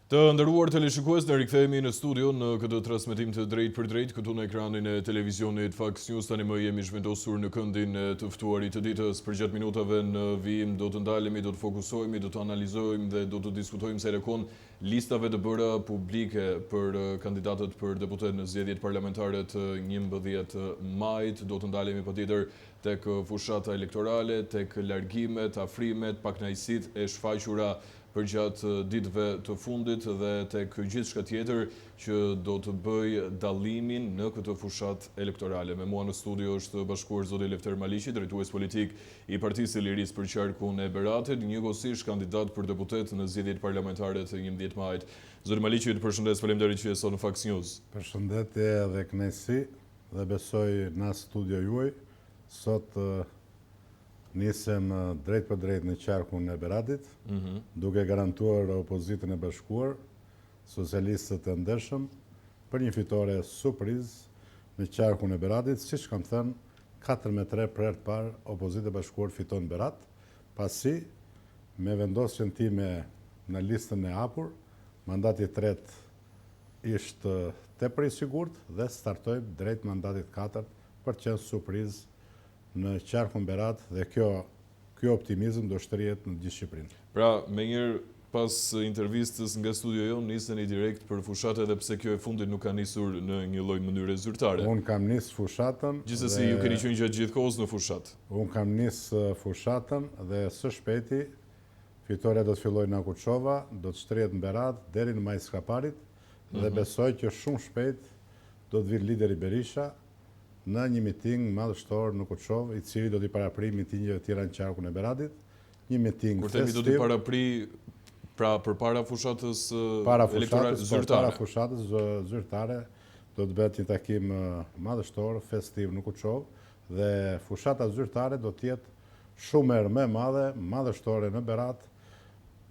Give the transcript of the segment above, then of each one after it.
Të nderuar teleshikues, ne rikthehemi në studio në këtë transmetim të drejtë për drejtë këtu në ekranin e televizionit Fox News. Tani më jemi zhvendosur në këndin e të ftuarit të ditës. Për gjatë minutave në vijim do të ndalemi, do të fokusohemi, do të analizojmë dhe do të diskutojmë se rekon listave të bëra publike për kandidatët për deputet në zgjedhjet parlamentare të 11 majit. Do të ndalemi patjetër tek fushata elektorale, tek largimet, afrimet, pakënaqësitë e shfaqura për gjatë ditëve të fundit dhe tek gjithçka tjetër që do të bëj dallimin në këtë fushat elektorale. Me mua në studio është bashkuar zoti Lefter Maliqi, drejtues politik i Partisë së Lirisë për qarkun e Beratit, njëkohësisht kandidat për deputet në zgjedhjet parlamentare të 11 majit. Zoti Maliqi, ju përshëndes, faleminderit që jeni në Fox News. Përshëndetje dhe kënaqësi dhe besoj në studio juaj sot nisem drejt për drejt në qarkun e Beratit, duke garantuar opozitën e bashkuar, socialistët e ndershëm, për një fitore surprizë në qarkun e Beratit, siç kam thënë, 4-3 për herë të parë opozita e bashkuar fiton Berat, pasi me vendosjen time në listën e hapur, mandati i tretë ishte tepër i sigurt dhe startojmë drejt mandatit katërt për të qenë surprizë në qarkun Berat dhe kjo optimizëm do shtrihet në gjithë Shqipërinë. Pra, menjëherë pas intervistës nga studio jonë niseni direkt për fushatën edhe pse kjo e fundit nuk ka nisur në një lloj mënyre zyrtare. Unë kam nis fushatën. Gjithsesi ju keni qenë gjatë gjithë kohës në fushat. Unë kam nis fushatën dhe së shpejti fitoria do të fillojë në Akuçova, do të shtrihet në Berat deri në maj skaparit dhe besoj që shumë shpejt do të vijë lideri Berisha në një miting madhështor në Kuçov, i cili do t'i parapri mitingjeve tjera në qarkun e Beratit, një miting festiv. Kur themi do t'i parapri, pra përpara fushatës elektorale zyrtare. Para fushatës zyrtare do të bëhet një takim madhështor, festiv në Kuçov, dhe fushata zyrtare do t'jetë shumë herë më e madhe, madhështore në Berat,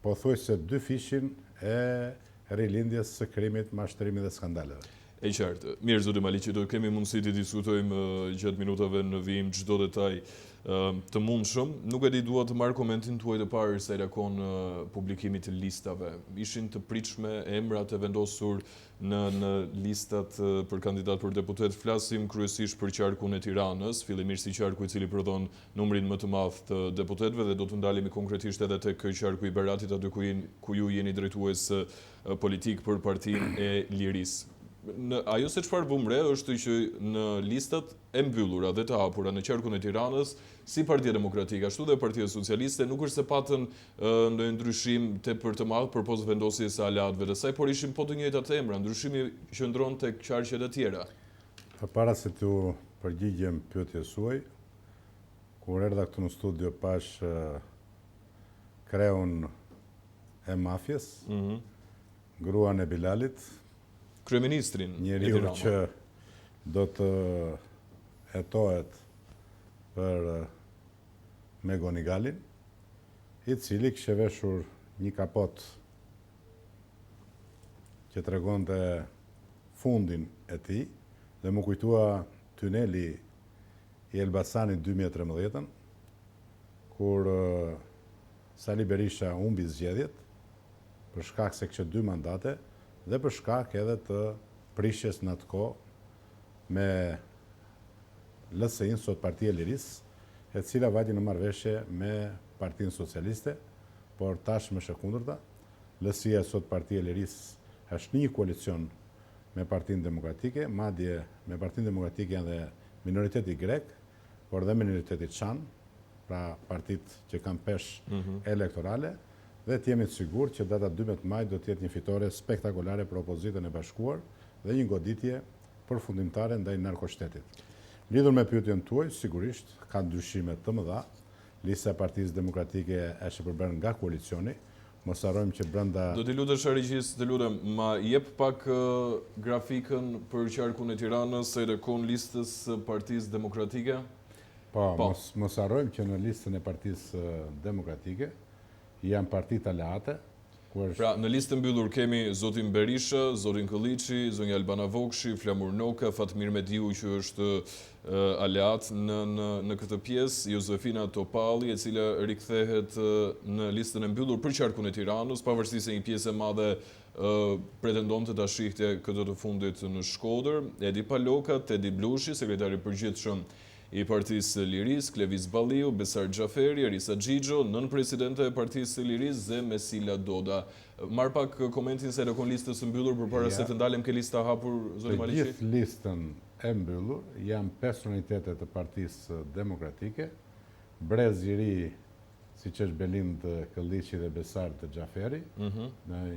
pothuajse 2 fishin e rilindjes së krimit, mashtrimit dhe skandaleve. E qartë. Mirë, zoti Maliqi, do kemi mundësi të diskutojmë gjatë minutave në vijim çdo detaj të mundshëm. Nuk e di, dua të marr komentin tuaj të parë sa i takon publikimit të listave. Ishin të pritshme emrat e vendosur në listat për kandidat për deputet. Flasim kryesisht për qarkun e Tiranës, fillimisht si qarku i cili prodhon numrin më të madh të deputetëve dhe do të ndalemi konkretisht edhe tek qarku i Beratit, aty ku ju jeni drejtues politik për Partinë e Lirisë. Ajo se çfarë vëmë re është që në listat e mbyllura dhe të hapura në qarkun e Tiranës, si Partia Demokratike, ashtu dhe Partia Socialiste, nuk është se patën ndonjë ndryshim tepër të madh përpos vendosjes së aleatëve të saj, por ishin po të njëjtat emra, ndryshimi qëndron tek qarqet e tjera. Përpara se t'u përgjigjem pyetjes suaj, kur erdha këtu në studio pash kreun e mafjes, gruan e Bilalit, Kryeministrin njeriu që do të hetohet për me Gonigalin, i cili kishte veshur një kapot që tregonte fundin e tij dhe më kujtua tuneli i Elbasanit 2013, kur Sali Berisha humbi zgjedhjet për shkak se kishte 2 mandate dhe për shkak edhe të prishjes në atë kohë me LSI-n, sot Partia e Lirisë, e cila vajti në marrëveshje me Partinë Socialiste, por tashmë është e kundërta. LSI-ja, sot Partia e Lirisë, është një koalicion me Partinë Demokratike, madje me Partinë Demokratike janë dhe minoriteti grek, por dhe minoriteti çan, pra partitë që kanë peshë elektorale, dhe të jemi të sigurt që data 12 maj do të jetë një fitore spektakolare për opozitën e bashkuar dhe një goditje përfundimtare ndaj narkoshtetit. Lidhur me pyetjen tuaj, sigurisht ka ndryshime të mëdha. Lista e Partisë Demokratike është e përbërë nga koalicioni. Mos harrojmë që brenda... Do t'i lutesh Arigjis, të lutem, ma jep pak grafikën për qarkun e Tiranës se rekon listës Partisë Demokratike? Po, mos harrojmë që në listën e Partisë Demokratike janë partitë aleate, Pra, në listë të mbyllur kemi zotin Berisha, zotin Këlliçi, zonja Albana Vokshi, Flamur Noka, Fatmir Mediu që është aleat në këtë pjesë, Josefina Topalli, e cila rikthehet në listën e mbyllur për qarkun e Tiranës, pavarësisht se një pjesë e madhe pretendonte ta shihte këtë të fundit në Shkodër, Edi Paloka, Tedi Blushi, sekretari përgjithshëm i Partisë Lirisë, Klevis Balliu, Besar Xhaferi, Erisa Xhixho, nën presidente e Partisë Lirisë dhe Mesila Doda. Marr pak komentin se rekon listës së mbyllur përpara se të ndalem ke lista hapur, zoti Maliqi. Të gjithë listën e mbyllur janë personalitetet të Partisë Demokratike, brez i ri siç është Belind Këlliçi dhe Besar Xhaferi,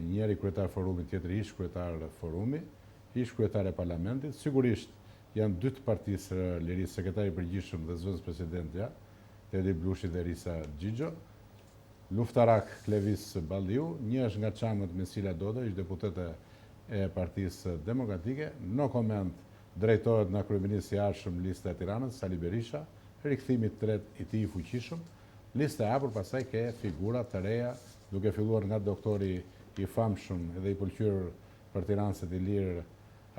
njëri kryetar forumi, tjetri ish kryetar forumi, ish kryetar e parlamentit, sigurisht janë dy të Partisë Lirisë, sekretari përgjithshëm dhe zëvendës presidentja, Tedi Blushi dhe Erisa Xhixho, luftarak Klevis Balliu, një është nga çamët Mesila Doda, ish deputete e Partisë Demokratike, no koment drejtohet nga kryeministri i ardhshëm lista e Tiranës, Sali Berisha, rikthimi i tretë i tij i fuqishëm, lista e hapur pastaj ke figura të reja, duke filluar nga doktori i famshëm dhe i pëlqyer për Tiranësit i lirë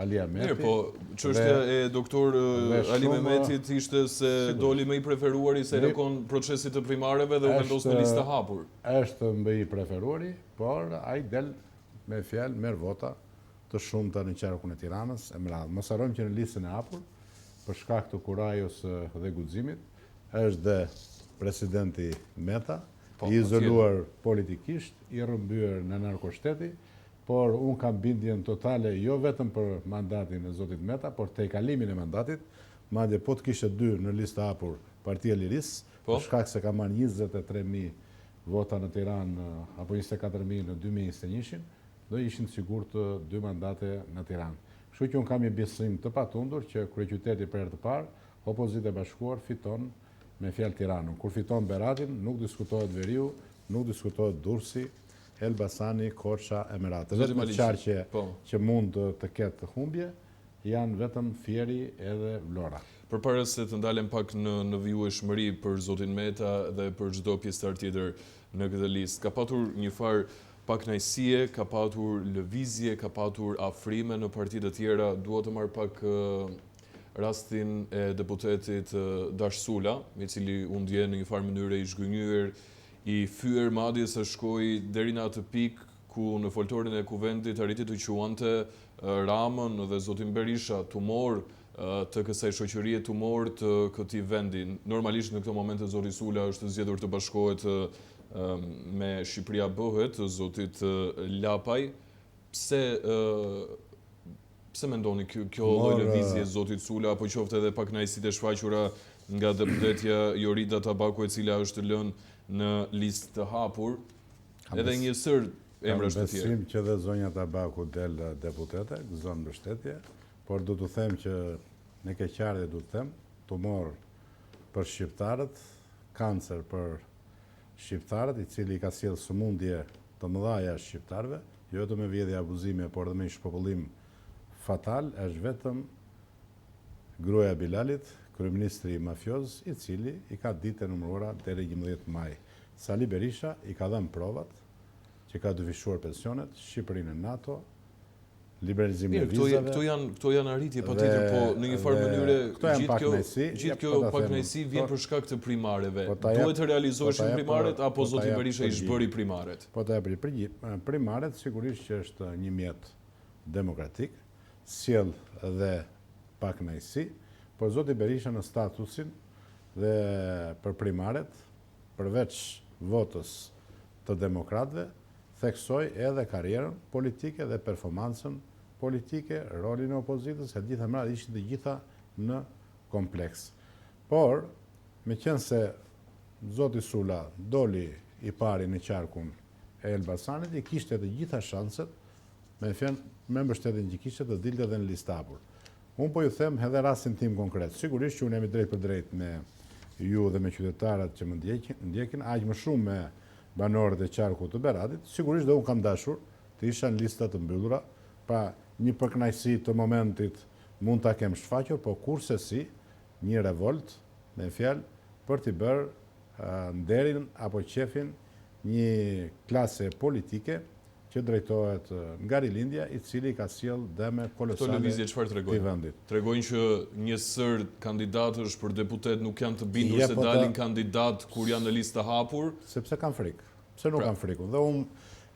Ali Ahmeti. Mirë, po çështja e doktor Ali Mehmetit ishte se doli më i preferuari se rekon procesit të primareve dhe u vendos në listë hapur. Është më i preferuari, por ai del me fjalë merr vota të shumta në qarkun e Tiranës e më radhë. Mos harrojmë që në listën e hapur, për shkak të kurajos dhe guximit, është dhe presidenti Meta, i izoluar politikisht, i rrëmbyer në narkoshteti, por unë kam bindjen totale jo vetëm për mandatin e zotit Meta, por te kalimin e mandatit, madje po të kishte dy në listë hapur Partia Lirisë, për shkak se ka marrë 23.000 vota në Tiranë apo 24.000 në 2021-shin, do ishin sigurt dy mandate në Tiranë. Kështu që unë kam një besim të patundur që kryeqyteti për herë të parë, opozita e bashkuar fiton me fjalë Tiranën. Kur fiton Beratin, nuk diskutohet Veriu, nuk diskutohet Durrësi, Elbasani, Korça, Emirate. Vetëm qarqe që mund të ketë humbje, janë vetëm Fieri edhe Vlora. Përpara se të ndalem pak në vijshmëri për zotin Meta dhe për çdo pjesëtar tjetër në këtë listë, ka patur një farë pakënaqësie, ka patur lëvizje, ka patur afrime në partitë të tjera. Dua të marr pak rastin e deputetit Dash Sula, i cili u ndjen në një farë mënyrë i zhgënjur, i fyer madje se shkoi deri në atë pikë ku në foltorin e kuvendit arriti të quante Ramën dhe zotin Berisha tumor të kësaj shoqërie, tumor të këtij vendi. Normalisht në këtë moment zoti Sula është zgjedhur të bashkohet me Shqipëria bëhet, zotit Lapaj. Pse mendoni kjo lloj lëvizje zotit Sula, apo qoftë edhe pakënaqësitë e shfaqura nga deputetja Jorida Tabaku, e cila është lënë në listë të hapur, edhe një sër emrash të tjerë? Kam besim që dhe zonja Tabaku del deputete, gëzon mbështetje, por du të them që në keqardhje du të them, tumor për shqiptarët, kancer për shqiptarët, i cili ka sjellë sëmundje të mëdha shqiptarëve, jo vetëm me vjedhje abuzime, por edhe me shpopullim fatal, është vetëm gruaja e Bilalit, kryeministri mafioz, i cili i ka ditë e numëruara deri 11 maj. Sali Berisha i ka dhënë provat që ka dyfishuar pensionet, Shqipërinë në NATO, liberalizimin e vizave. Këto janë arritje patjetër, po në një farë mënyre gjithë kjo pakënaqësi vjen për shkak të primareve. Duhet të realizoheshin primaret apo zoti Berisha i zhbëri primaret? Po ta japri primaret, sigurisht që është një mjet demokratik, sjell dhe pakënaqësi, por zoti Berisha në statusin dhe për primaret, përveç votës të demokratëve, theksoi edhe karrierën politike dhe performancën politike, rolin e opozitës, e gjitha mëra ishin të gjitha në kompleks. Por, me qenë se zoti Sula doli i pari në qarkun e Elbasanit, i kishte të gjitha shanset me mbështetjen që kishte të dilte dhe në listë hapur. Unë po ju them edhe rastin tim konkret. Sigurisht që unë jam i drejt për drejt me ju dhe me qytetarët që më ndjekin, aq më shumë me banorët e qarkut të Beratit, sigurisht dhe unë kam dashur të isha në listat të mbyllura, pa një përkënaqësi të momentit mund ta kem shfaqur, po kurse si një revolt, me fjalë, për t'i bërë nderin apo qefin një klase politike që drejtohet nga rilindja, i cili ka sjell dëme Këto kolosale lëvizje çfarë të tregojnë? vendit. Tregojnë që një sër kandidatësh për deputet nuk janë të bindur Ja, se po dalin kandidat kur janë në listë të hapur. Sepse kanë frikë. Pse nuk kanë frikë?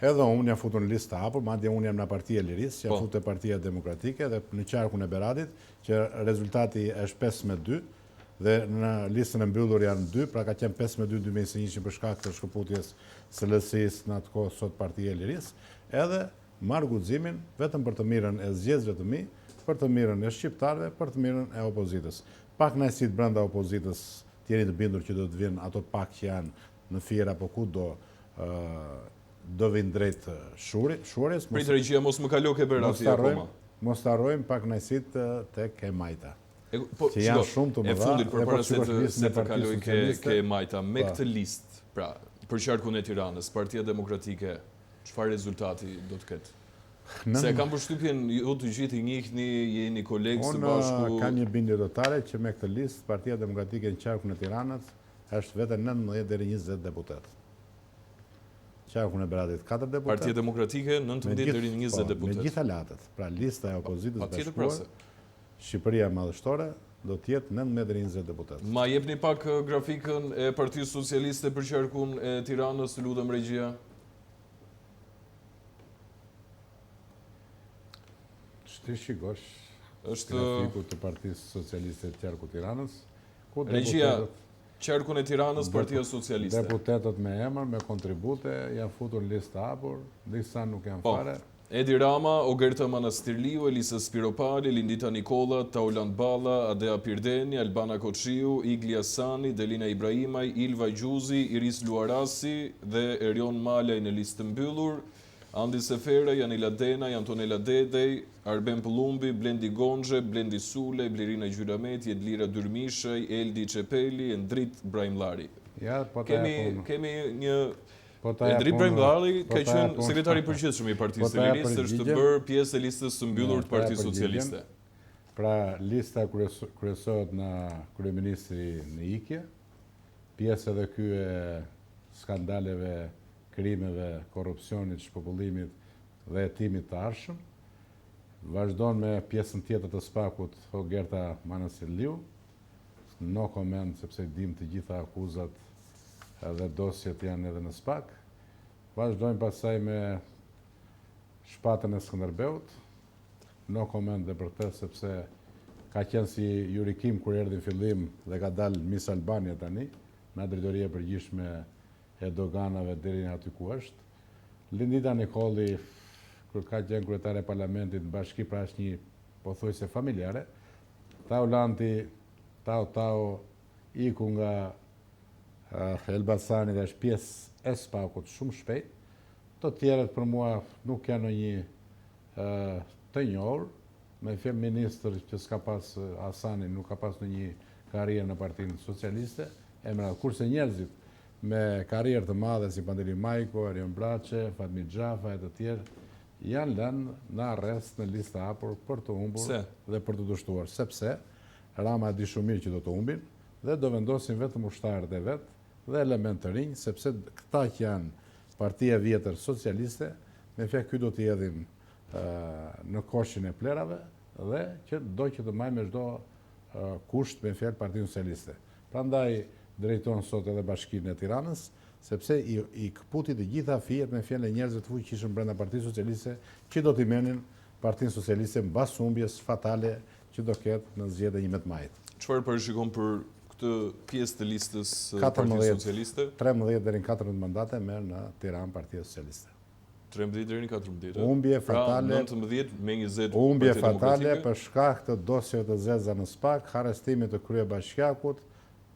Edhe unë jam futur në listë të hapur, madje unë jam në Partia e Lirisë, jam futur te Partia Demokratike dhe në qarkun e Beratit, që rezultati është 5-2 dhe në listën e mbyllur janë 2, pra ka qenë 5-2 2021 për shkak të shkëputjes së LSI-s në atë kohë sot Partia e Lirisë, edhe marr guximin vetëm për të mirën e zgjedhësve të mi, për të mirën e shqiptarëve, për të mirën e opozitës. Pak kënaqësi brenda opozitës, të jeni të bindur që do të vinë ato pak që janë në Fier apo kudo do vinë drejt Shurjes. Prit regjia mos më kalo ke Berati akoma. Mos të harrojmë pak kënaqësitë tek e Majta. Që janë shumë të mëdha. E fundit përpara se të kaloj ke Majta, me këtë listë, pra, për qarkun e Tiranës, Partia Demokratike, çfarë rezultati do të ketë? Se kam përshtypjen ju të gjithë i njihni, jeni kolegë së bashku. Unë ka një bindje totale që me këtë listë Partia Demokratike në qarkun e Tiranës është vetë 19 deri 20 deputet. Qarkun e Beratit 4 deputet. Partia Demokratike 19 deri 20 deputet. Me gjitha latët. Pra lista e opozitës bashkuar, Shqipëria Madhështore do të jetë 19 deri 20 deputet. Ma jepni pak grafikën e Partisë Socialiste për qarkun e Tiranës, lutem regjia. Ti shikosh është grafiku të Partisë Socialiste të qarku Tiranës. Regjia, qarkun e Tiranës, Partia Socialiste. Deputetët me emër, me kontribute, janë futur në listë hapur, disa nuk janë fare. Edi Rama, Ogerta Manastirliu, Elisa Spiropali, Lindita Nikola, Tauland Balla, Adea Pirdeni, Albana Koçiu, Igli Asani, Delina Ibrahimaj, Ilva Gjuzi, Iris Luarasi dhe Erion Malaj në listë mbyllur, Andi Sefera, Janila Denaj, Antonella Dedej, Arben Pëllumbi, Blendi Gonxhe, Blendi Sulej, Blerina Gjyrameti, Edlira Dyrmishaj, Eldi Çepeli, Endrit Brajmllari. Kemi një Endrit Brajmllari ka qenë sekretari i përgjithshëm i Partisë së Lirisë, është bërë pjesë e listës së mbyllur të Partisë Socialiste. Pra lista kryesohet nga kryeministri në ikje, pjesë edhe ky e skandaleve, krimeve, korrupsionit, shpopullimit dhe hetimit të arshëm. Vazhdon me pjesën tjetër të SPAK-ut Ogerta Manastirliu, no comment sepse dim të gjitha akuzat edhe dosjet janë edhe në SPAK. Vazhdojmë pasaj me shpatën e Skënderbeut, no comment dhe për të sepse ka qenë si jurikim kur erdhi në fillim dhe ka dalë Miss Albania tani, nga drejtoria e përgjithshme e doganave deri aty ku është. Lindita Nikoli, kur ka qenë kryetare e parlamentit në bashki, pra është një pothuajse familjare. Taulanti, Tau iku nga Elbasani dhe është pjesë e SPAK-ut shumë shpejt. Të tjerët për mua nuk janë një të njohur. Me fjalë ministër që s'ka pas Asani, nuk ka pas në një karrierë në Partinë Socialiste, kurse njerëzit me karrierë të madhe si Pandeli Majko, Erion Braçe, Fatmi Xhafa e të tjerë, janë lënë në arrest në listë hapur për të humbur dhe për të dështuar, sepse Rama di shumë mirë që do të humbin dhe do vendosin vetëm ushtarët e vetë dhe element të rinj, sepse këta që janë partia vjetër socialiste, me fjalë ky do t'i hedhin në koshin e plerave dhe që do që të marrë me çdo kusht me fjalë Partinë Socialiste. Prandaj drejton sot edhe Bashkinë e Tiranës, sepse i këputi të gjitha fijet me fjalë e njerëzve të fuqishëm brenda Partisë Socialiste që do t'i menin Partinë Socialiste mbas humbjes fatale që do ketë në zgjedhjen 11 majit. Çfarë parashikon për këtë pjesë të listës Partisë Socialiste? 13 deri në 14 mandate merr në Tiranë Partia Socialiste. 13 deri në 14. Humbje fatale. 19 me 20. Humbje fatale për shkak të dosjeve të zeza në SPAK, arrestimit të kryebashkiakut,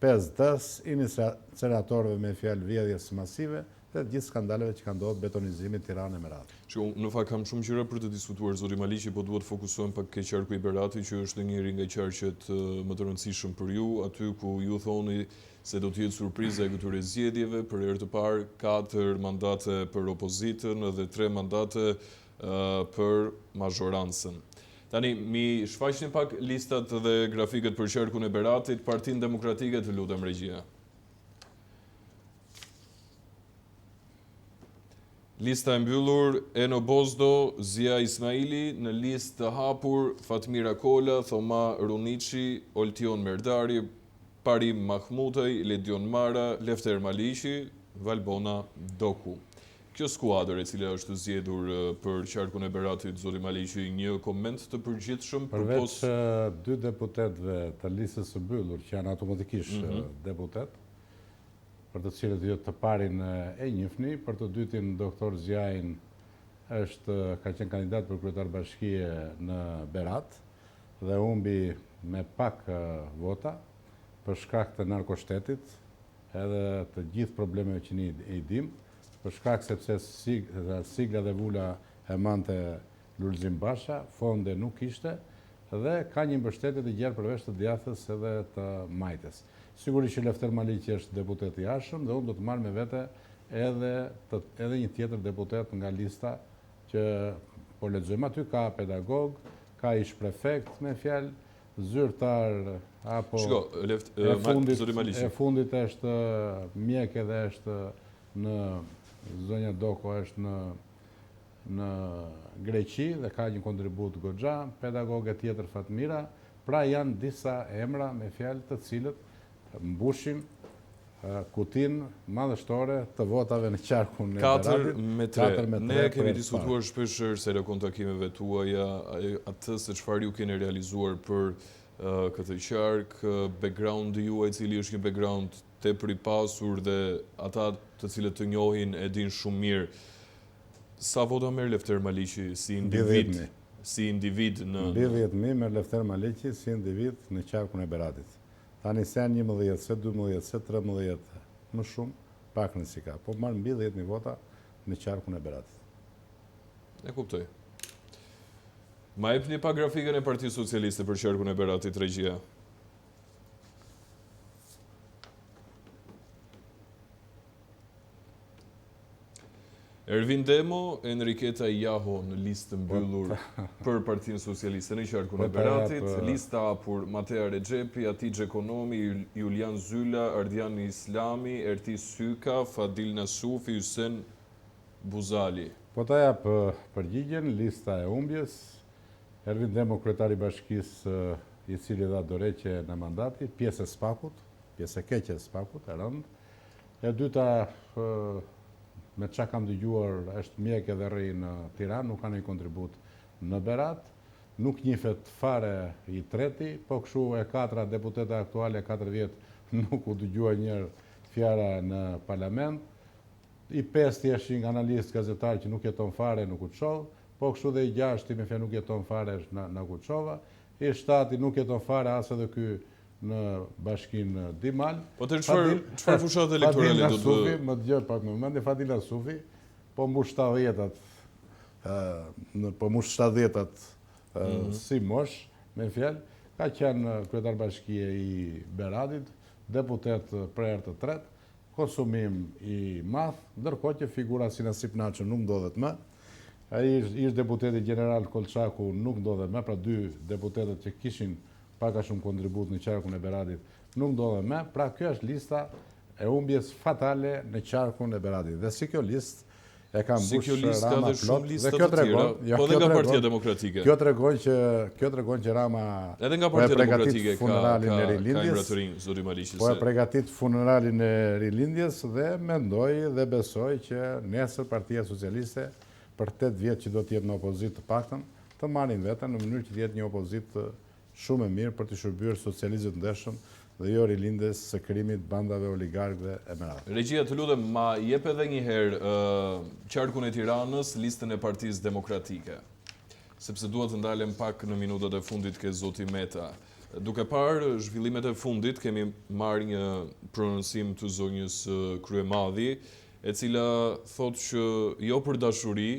5 dës, iniciatorëve me fjalë vjedhjes masive dhe gjithë skandaleve që kanë ndodhur betonizimit Tiranë me radhë. Që në fakt kam shumë gjëra për të diskutuar zoti Maliqi, po duhet të fokusohem pak ke qarku i Beratit, që është njëri nga qarqet më të rëndësishëm për ju, aty ku ju thoni se do të jetë surpriza e këtyre zgjedhjeve, për herë të parë 4 mandate për opozitën dhe 3 mandate për mazhorancën. Tani, mi shfaqni pak listat dhe grafiket për qarkun e Beratit, Partinë Demokratike, të lutem regjia. Lista e mbyllur, Eno Bozdo, Zia Ismaili, në listë të hapur, Fatmira Kola, Thoma Runici, Oltion Merdari, Parim Mahmutej, Ledion Mara, Lefter Maliqi, Valbona Doku. Kjo skuadër e cila është zgjedhur për qarkun e Beratit, zoti Maliqi, një koment të përgjithshëm përveç dy deputetëve të listës së mbyllur që janë automatikisht deputet, për të cilët ju të parin e njihni, për të dytin doktor Zjajin ka qenë kandidat për kryetar bashkie në Berat dhe humbi me pak vota për shkak të narkoshtetit edhe të gjithë problemeve që ne i dim, për shkak sepse sigla dhe vula e mante Lulzim Basha, fonde nuk ishte dhe ka një mbështetje të gjerë përveç të djathës edhe të majtes. Sigurisht që Lefter Maliqi është deputet i jashtëm dhe unë do të marr me vete edhe një tjetër deputet nga lista që po lexojmë aty, ka pedagog, ka ish prefekt me fjalë, zyrtar apo e fundit është mjek edhe është në zonja Doko, është në Greqi dhe ka një kontribut goxha, pedagoge tjetër Fatmira, pra janë disa emra me fjalë të cilët mbushin kutin madhështore të votave në qarkun e Beratit. 4-3. Ne kemi diskutuar shpeshherë se rekon takimeve tuaja, atë se çfarë ju keni realizuar për këtë qark, backgroundi juaj, cili është një background tepër i pasur dhe ata të cilët të njohin e din shumë mirë. Sa vota merr Lefter Maliqi si individ? Si individ në mbi 10.000 merr Lefter Maliqi si individ në qarkun e Beratit. Tani se janë 11, se 12, se 13, më shumë, pak në si ka. Po marrë mbi 10.000 vota në qarkun e Beratit. E kuptoj. Ma jepni pa grafikën e Partisë Socialiste për qarkun e Beratit, regjia. Ervin Demo, Enriqueta Jaho në listë mbyllur për Partinë Socialiste në qarkun e Beratit, lista hapur Matea Rexhepi, Atixhe Ekonomi, Julian Zyla, Ardian Islami, Erti Syka, Fadil Nasufi, Hysen Buzali. Po ta jap përgjigjen, lista e humbjes, Ervin Demo, kryetari i bashkisë i cili dha dorëheqje në mandati, pjesë e SPAK-ut, pjesë e keqe e SPAK-ut, e rënd. E dyta, me qa kam dëgjuar, është mjek edhe rri në Tiranë, nuk ka një kontribut në Berat, nuk njifet fare i treti, po këshu e 4 deputete aktuale, 4 vjetë nuk u dëgjua njërë fjara në parlament, i 5 është një analist gazetar që nuk jeton fare në Kuçovë, po kështu dhe i 6 me fja nuk jeton fare në Kuçova, i 7 nuk jeton fare asë edhe ky në bashkinë Dimal. Po të çfarë fushat elektorale do të... Më dëgjoj pak më mendje, Fadil Nasufi, po mbush 70-at, si mosh, me fjalë, ka qenë kryetar bashkie i Beratit, deputet për herë të tretë, konsumim i madh, ndërkohë që figura si Nasip Naço nuk ndodhet më. Ai ishte deputeti general Kolçaku nuk ndodhet më, pra 2 deputetët që kishin paka shumë kontribut në qarkun e Beratit nuk ndodhe me, pra kjo është lista e humbjes fatale në qarkun e Beratit. Dhe si kjo list e ka mbush Rama plot, dhe kjo tregon, po dhe nga Partia Demokratike. Kjo tregon që Rama edhe nga Partia Demokratike funeralin e rilindjes, zoti Maliqi. po e pregatit funeralin e rilindjes dhe mendoj dhe besoj që nesër Partia Socialiste për 8 vjetë që do të jetë në opozit të paktën, të marrin veten në mënyrë që të jetë një opozit shumë e mirë për të shërbyer socializët ndeshëm dhe jo rilindjes së krimit bandave oligarkëve e merat. Regjia, të lutem, ma jep edhe një herë qarkun e Tiranës, listën e Partisë Demokratike. Sepse duhet të ndalem pak në minutat e fundit ke zoti Meta. Duke parë zhvillimet e fundit, kemi marrë një prononcim të zonjës Kryemadhi, e cila thotë që jo për dashuri,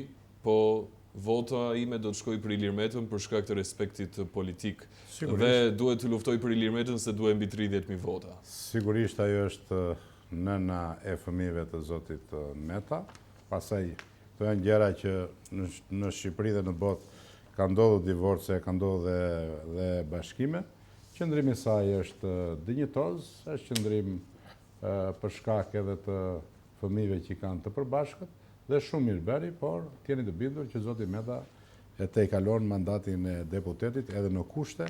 po vota ime do të shkoj për Ilir Metën për shkak të respektit politik. Dhe duhet të luftoj për Ilir Metën se duhet mbi 30.000 vota. Sigurisht ajo është nëna e fëmijëve të zotit Meta. Pastaj këto janë gjëra që në Shqipëri dhe në botë ka ndodhur divorce, ka ndodhur dhe bashkime. Qëndrimi i saj është dinjitoz, është qëndrim për shkak edhe të fëmijëve që kanë të përbashkët, dhe shumë mirë bëri, por t'jeni të bindur që zoti Meta e te i kalon mandatin e deputetit edhe në kushte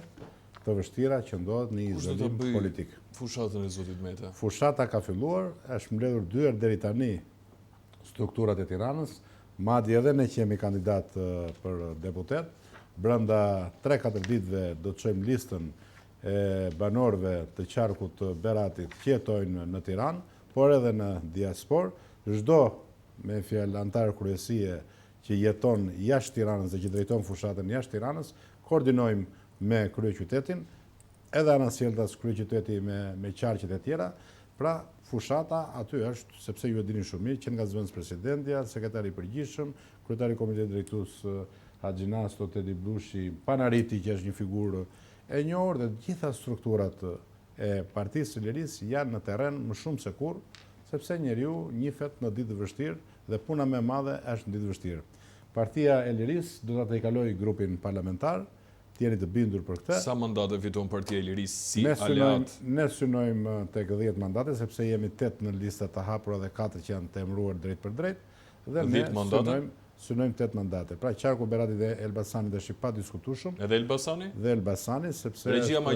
të vështira që ndodhet në izolim politik. Fushatën e zotit Meta? Fushata ka filluar, është mbledhur dyer deri tani strukturat e Tiranës, madje edhe ne që jemi kandidat për deputet, brenda 3-4 ditëve do të çojmë listën e banorëve të qarkut të Beratit që jetojnë në Tiranë, por edhe në diaspor, çdo me fjalë antar kryesie që jeton jashtë Tiranës dhe që drejton fushatën jashtë Tiranës, koordinojmë me kryeqytetin, edhe anasjelltas kryeqyteti me qarqet e tjera. Pra, fushata aty është, sepse ju e dini shumë mirë, që nga zëvendës presidentja, sekretari i përgjithshëm, kryetari i komitetit drejtues Haxhinasto, Tedi Blushi, Panariti që është një figurë e njohur, dhe gjitha strukturat e Partisë së Lirisë janë në terren më shumë se kurrë, sepse njeriu njihet në ditë të vështirë dhe puna më e madhe është në ditë të vështirë. Partia e Lirisë do ta tejkalojë grupin parlamentar, t'jeni të bindur për këtë. Sa mandate fiton Partia e Lirisë si aleat? Ne synojmë tek 10 mandate, sepse jemi 8 në listat të hapura dhe 4 që janë të emëruar drejt për drejt. Dhe ne synojmë 8 mandate. Pra qarku Beratit dhe Elbasanit është i padiskutueshëm. Edhe Elbasani? Dhe Elbasani, sepse Regjia ma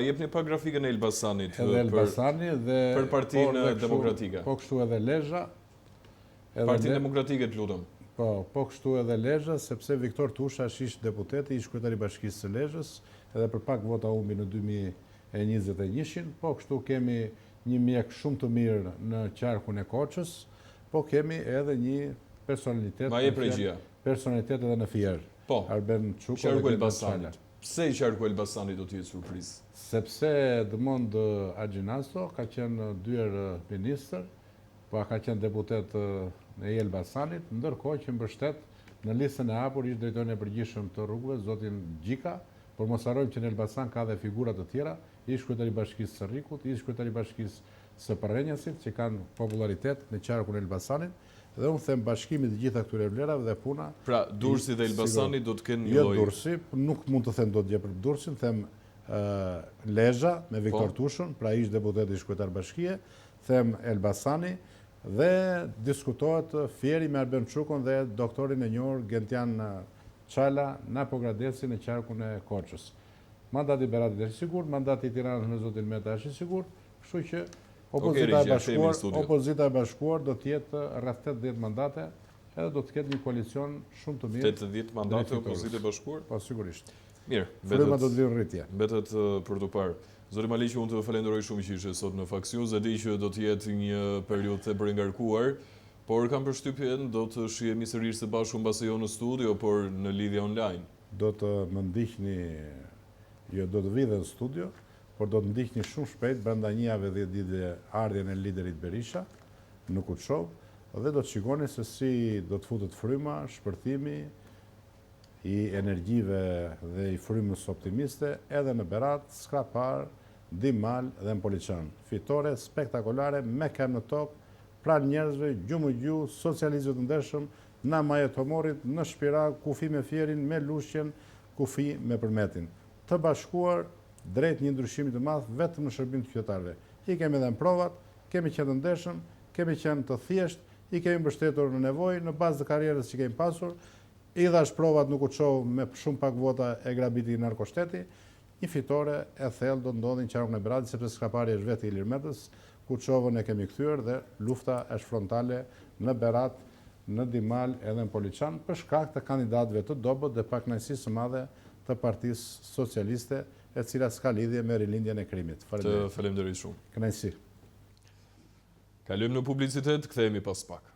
jepni pa grafikën e Elbasanit edhe Elbasani dhe për Partinë Demokratike. Po kështu edhe Lezhë. Partinë Demokratike të lutem. Po kështu edhe Lezhë, sepse Viktor Tusha është ish deputeti, ish kryetari i Bashkisë së Lezhës, edhe për pak vota humbi në 2021, po kështu kemi një mjek shumë të mirë në qarkun e Koçës, po kemi edhe një personalitet. Ma jep regjia. Personalitet edhe në Fier. Po. Arben Çuko. Qarku Elbasanit. Pse i qarku Elbasanit do të jetë surprizë? Sepse Dëmond Haxhinasto ka qenë dyer ministër, po ka qenë deputet e Elbasanit, ndërkohë që mbështet në listën e hapur ish drejtori i përgjithshëm të rrugëve, zotin Gjika, por mos harrojmë që në Elbasan ka dhe figura të tjera, ish kryetari i Bashkisë së Rrikut, ish kryetari i Bashkisë së Përrenjasit, që kanë popularitet në qarkun e Elbasanit, dhe unë them bashkimi të gjitha këtyre vlerave dhe puna. Pra, Durrësi dhe Elbasani do të kenë një Jo lloj. Durrësi, nuk mund të them dot gjë për Durrësin, them Lezhë me Viktor Tushën, pra ish deputet ish kryetar bashkie, them Elbasani, dhe diskutohet Fieri me Arben Çukon dhe doktorin e njohur Gentian Çala në Apogradesin e qarkun e Koçës. Mandati Beratit është i sigurt, mandati i Tiranës në zotin Meta është i sigurt, kështu që opozita e bashkuar do të jetë rreth 80 mandate, edhe do të ketë një koalicion shumë të mirë. 80 mandate opozite e bashkuar? Po sigurisht. Mirë, fryma do të vinë rritje. Mbetet për të parë. Zoti Maliqi, unë të falenderoj shumë që ishe sot në Faktsius, dhe di që do të jetë një periudhë tepër e ngarkuar, por kam përshtypjen do të shihemi sërish së bashku mbasi jo në studio, por në lidhje online. Do të më ndiqni, jo do të vi dhe në studio, por do të ndiqni shumë shpejt brenda një jave 10 ditë ardhjen e liderit Berisha në Kutshov, dhe do të shikoni se si do të futet fryma, shpërthimi i energjive dhe i frymës optimiste edhe në Berat, Skrapar, Dimal dhe në Poliçan. Fitore spektakolare me kem në tokë, pranë njerëzve, gjumë gjuhë, socializëm të ndershëm, na Majetomorit, në Shpirak, kufi me Fierin, me Lushqen, kufi me Përmetin. Të bashkuar drejt një ndryshimi të madh vetëm në shërbim të qytetarëve. I kemi edhe në provat, kemi qenë të ndershëm, kemi qenë të thjesht, i kemi mbështetur në nevojë në bazë të karrierës që kemi pasur. I dhash provat nuk u çov me shumë pak vota e grabiti i narkoshteti. Një fitore e thellë do të ndodhi në qarkun e Beratit, sepse Skrapari është vetë Ilir Metës, Kuçovën e kemi kthyer dhe lufta është frontale në Berat, në Dimal edhe në Poliçan për shkak të kandidatëve të dobët dhe pakënaqësisë së madhe të Partisë Socialiste, e cila s'ka lidhje me rilindjen e krimit. Të falenderoj shumë. Kënaqësi. Kalojmë në publicitet, kthehemi pas pak.